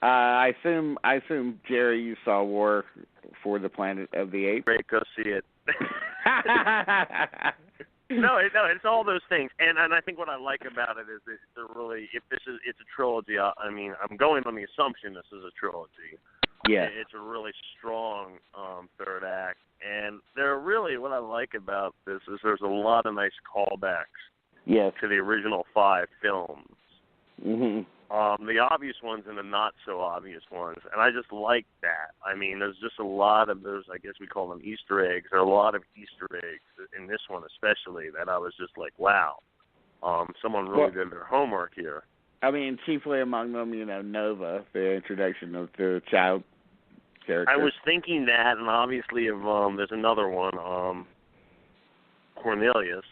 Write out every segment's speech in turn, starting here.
I assume Jerry, you saw War for the Planet of the Apes. Great, go see it. No, it's all those things, and I think what I like about it is it's a really, if this is, it's a trilogy. I mean, I'm going on the assumption this is a trilogy. Yeah, it's a really strong third act, and there really, what I like about this is there's a lot of nice callbacks. Yes. To the original 5 films. Mhm. The obvious ones and the not so obvious ones, and I just like that. I mean, there's just a lot of those, I guess we call them Easter eggs. There are a lot of Easter eggs in this one especially that I was just like, wow, someone really did their homework here. I mean, chiefly among them, Nova, the introduction of the child character. I was thinking that, and obviously of there's another one, Cornelius.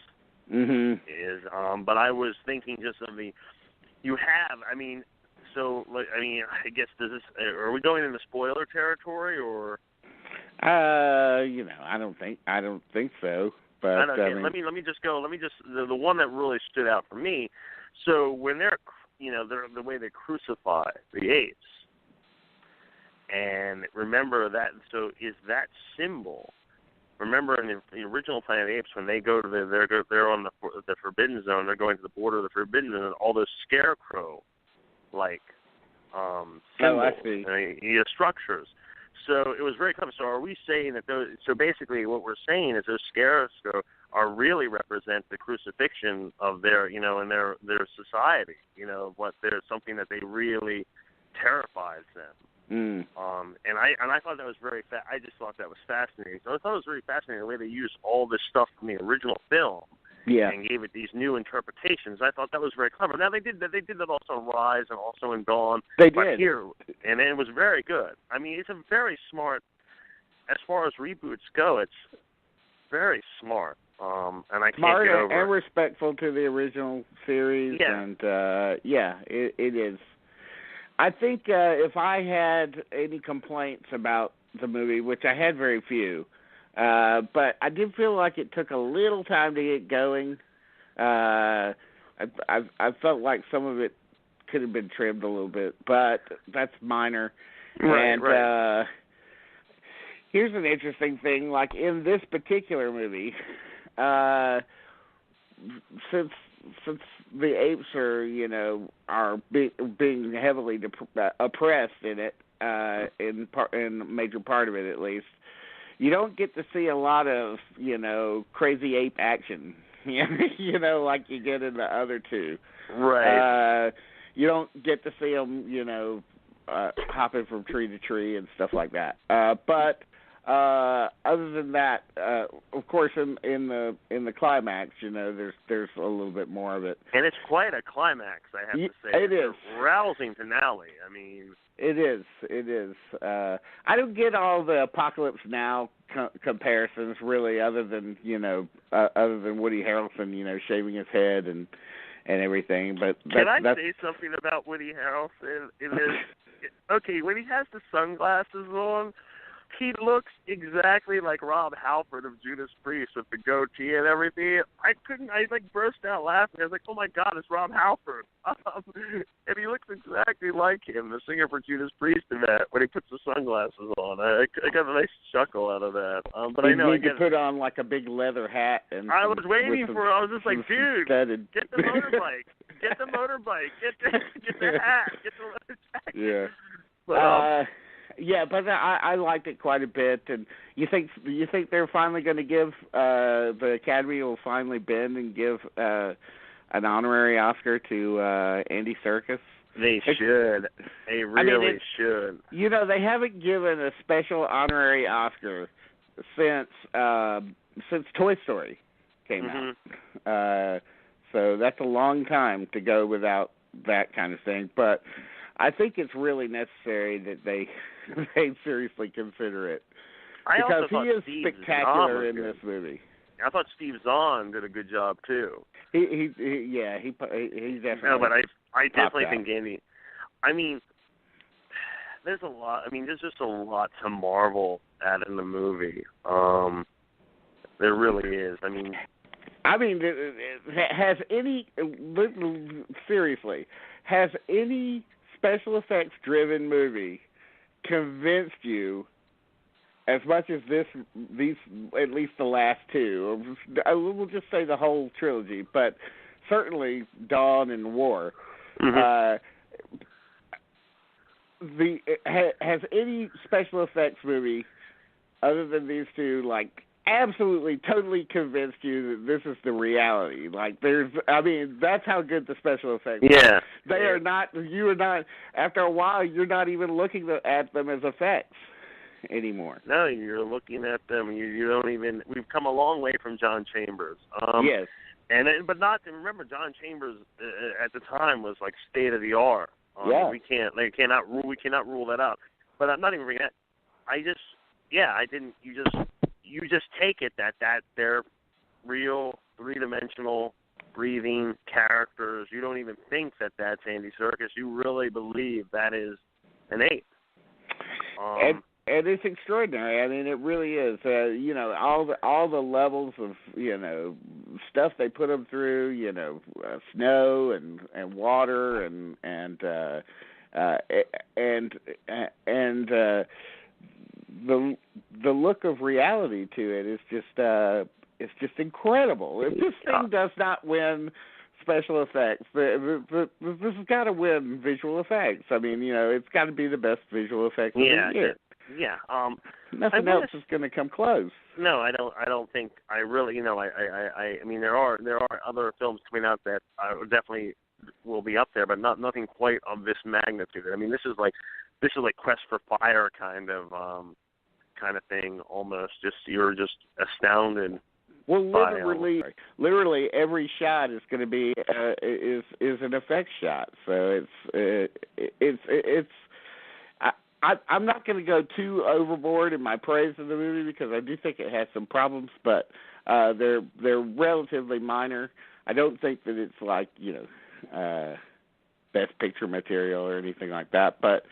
Mm-hmm. But I was thinking just of the. You have, I mean, so, I guess, are we going into spoiler territory, or? I don't think so, but. Okay, let me just go, the one that really stood out for me, so when they're the way they crucify the apes, and remember that, so is that symbol, remember in the original Planet of the Apes, when they go to they're on the Forbidden Zone, they're going to the border of the Forbidden Zone, all those scarecrow-like symbols, structures. So it was very clever. So are we saying that those? So basically, what we're saying is those scarecrows are really represent the crucifixion of their, in their society. What there's something that they really terrifies them. Mm. And I thought that was I just thought that was fascinating. So I thought it was very fascinating the way they used all this stuff from the original film, and gave it these new interpretations. I thought that was very clever. Now they did that also in Rise and also in Dawn. They but did here, and it was very good. I mean, it's a very smart. As far as reboots go, it's very smart. And I can't get over and respectful to the original series. Yeah. And it is. I think if I had any complaints about the movie, which I had very few, but I did feel like it took a little time to get going. I felt like some of it could have been trimmed a little bit, but that's minor. Right. Here's an interesting thing. Like in this particular movie, since the apes are being heavily oppressed in it, in a major part of it at least, you don't get to see a lot of crazy ape action, like you get in the other two. Right. You don't get to see them, hopping from tree to tree and stuff like that. But other than that, of course, in the climax, there's a little bit more of it. And it's quite a climax, I have to say. It is a rousing finale. I mean, it is. I don't get all the Apocalypse Now comparisons really, other than Woody Harrelson, shaving his head and everything. But can I say something about Woody Harrelson? Okay, when he has the sunglasses on, he looks exactly like Rob Halford of Judas Priest with the goatee and everything. I burst out laughing. I was like, oh my God, it's Rob Halford. And he looks exactly like him, the singer for Judas Priest in that, when he puts the sunglasses on. I got a nice chuckle out of that. But I know he could put on like a big leather hat. And I was waiting for it. I was just like, dude, get the motorbike. Get the motorbike. Get the hat. Get the leather jacket. Yeah. But, yeah, but I liked it quite a bit, and you think they're finally going to give the Academy will finally bend and give an honorary Oscar to Andy Serkis? They should. They really should. They haven't given a special honorary Oscar since Toy Story came out. So that's a long time to go without that kind of thing, but I think it's really necessary that they seriously consider it, because he is spectacular in this movie. I thought Steve Zahn did a good job too. He definitely. No, but I definitely think Andy. I mean, there's a lot. I mean, there's just a lot to marvel at in the movie. There really is. I mean, has any special effects driven movie convinced you as much as these at least the last two, or we'll just say the whole trilogy, but certainly Dawn and War. Has any special effects movie other than these two absolutely totally convinced you that this is the reality? That's how good the special effects are. They are not. You are not. After a while, you're not even looking at them as effects anymore. No, you're looking at them. You don't even. We've come a long way from John Chambers. Yes. But not to remember, John Chambers at the time was state of the art. We cannot rule that out. But I'm not even bringing that. I didn't. You just take it that they're real 3-dimensional breathing characters. You don't even think that that's Andy Serkis. You really believe that is an ape. And it's extraordinary. I mean, it really is. All the levels of stuff they put them through. Snow and water and the look of reality to it is just incredible. If this thing does not win special effects, this has got to win visual effects. I mean, it's got to be the best visual effects of the year. Yeah. Nothing else is going to come close. No, I don't think. I really, I mean, there are other films coming out that definitely will be up there, but nothing quite of this magnitude. I mean, this is like Quest for Fire kind of thing almost. You're just astounded. Well, literally every shot is going to be is an effect shot. So it's. I'm not going to go too overboard in my praise of the movie because I do think it has some problems, but they're relatively minor. I don't think that it's best picture material or anything like that, but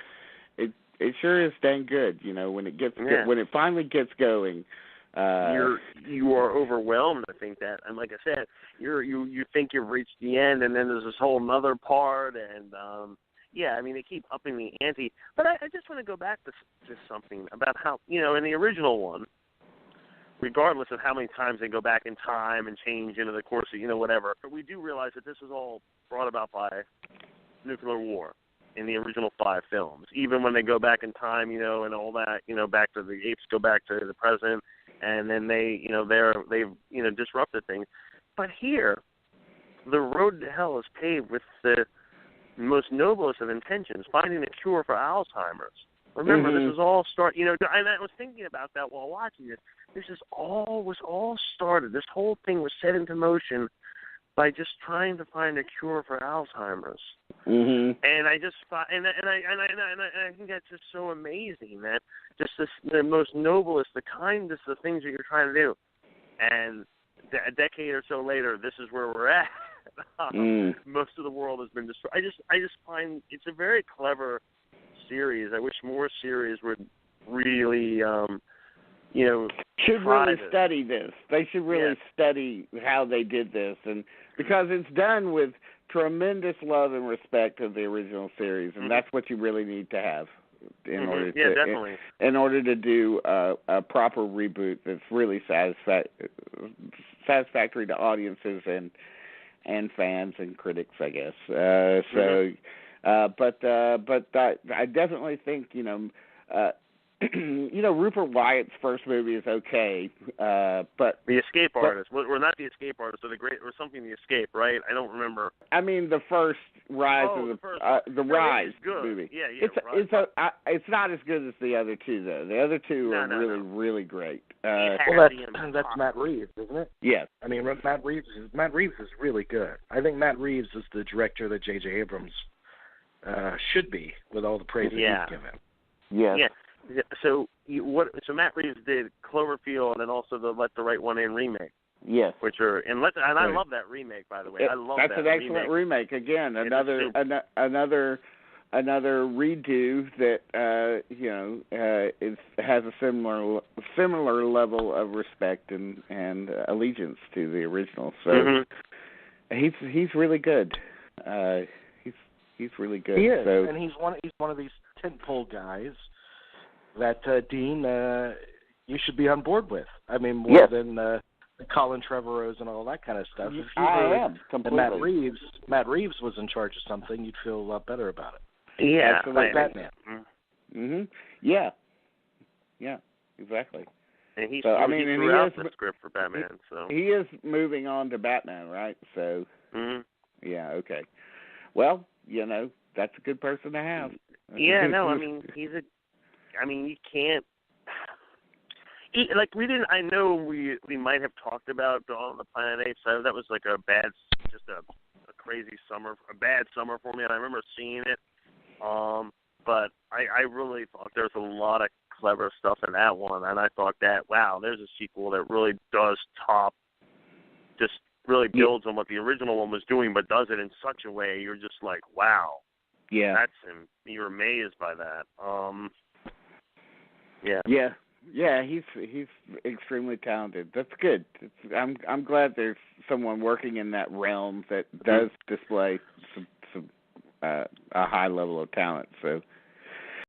it sure is dang good. When it gets when it finally gets going. You are overwhelmed. I think that, and like I said, you think you've reached the end, and then there's this whole other part, and I mean, they keep upping the ante. But I just want to go back to something about how, in the original one, regardless of how many times they go back in time and change into the course of, whatever, we do realize that this is all brought about by nuclear war in the original 5 films. Even when they go back in time, and all that, back to the apes go back to the present, and then they've disrupted things. But here, the road to hell is paved with the most noblest of intentions, finding a cure for Alzheimer's. Remember, this was all and I was thinking about that while watching this. This was all started. This whole thing was set into motion by just trying to find a cure for Alzheimer's. And I just thought, and I think that's just so amazing that just the most noblest, the kindest of things that you're trying to do. And a decade or so later, this is where we're at. Most of the world has been destroyed. I just find it's a very clever series. I wish more series would really, should really study this. They should really study how they did this, and because it's done with tremendous love and respect of the original series, and that's what you really need to have in order to definitely. In order to do a proper reboot that's really satisfactory to audiences and fans and critics, I guess. But I definitely think Rupert Wyatt's first movie is okay, but The Escape Artist. We're not The Escape Artist, or something. The Escape, right? I don't remember. I mean, the first Rise of the Rise movie. Yeah. It's not as good as the other two, though. The other two are really great. That's Matt Reeves, isn't it? Yes. I mean, Matt Reeves is really good. I think Matt Reeves is the director that J.J. Abrams should be, with all the praise that he's given. Yes. Yeah. So Matt Reeves did Cloverfield and then also the Let the Right One In remake. Yes. I love that remake, by the way. That's an excellent remake. Again, another redo that has a similar level of respect and allegiance to the original. So he's really good. He's really good. He is, so, and he's one of these tentpole guys that Dean, you should be on board with. I mean, more than the Colin Trevorrows and all that kind of stuff. If you am completely. Matt Reeves was in charge of something, you'd feel a lot better about it. Yeah, like Batman. Yeah, exactly. And he threw out the script for Batman. So he is moving on to Batman, right? So, yeah, okay. Well, that's a good person to have. Yeah, no, I mean, you can't. We didn't. I know we might have talked about on the Planet Apes. That was like a crazy summer, a bad summer for me, and I remember seeing it. But I really thought there was a lot of clever stuff in that one, and I thought that, wow, there's a sequel that really does really builds on what the original one was doing, but does it in such a way you're just like, wow. Yeah. That's him. You're amazed by that. Yeah. Yeah, he's extremely talented. That's good. I'm glad there's someone working in that realm that does display some a high level of talent. So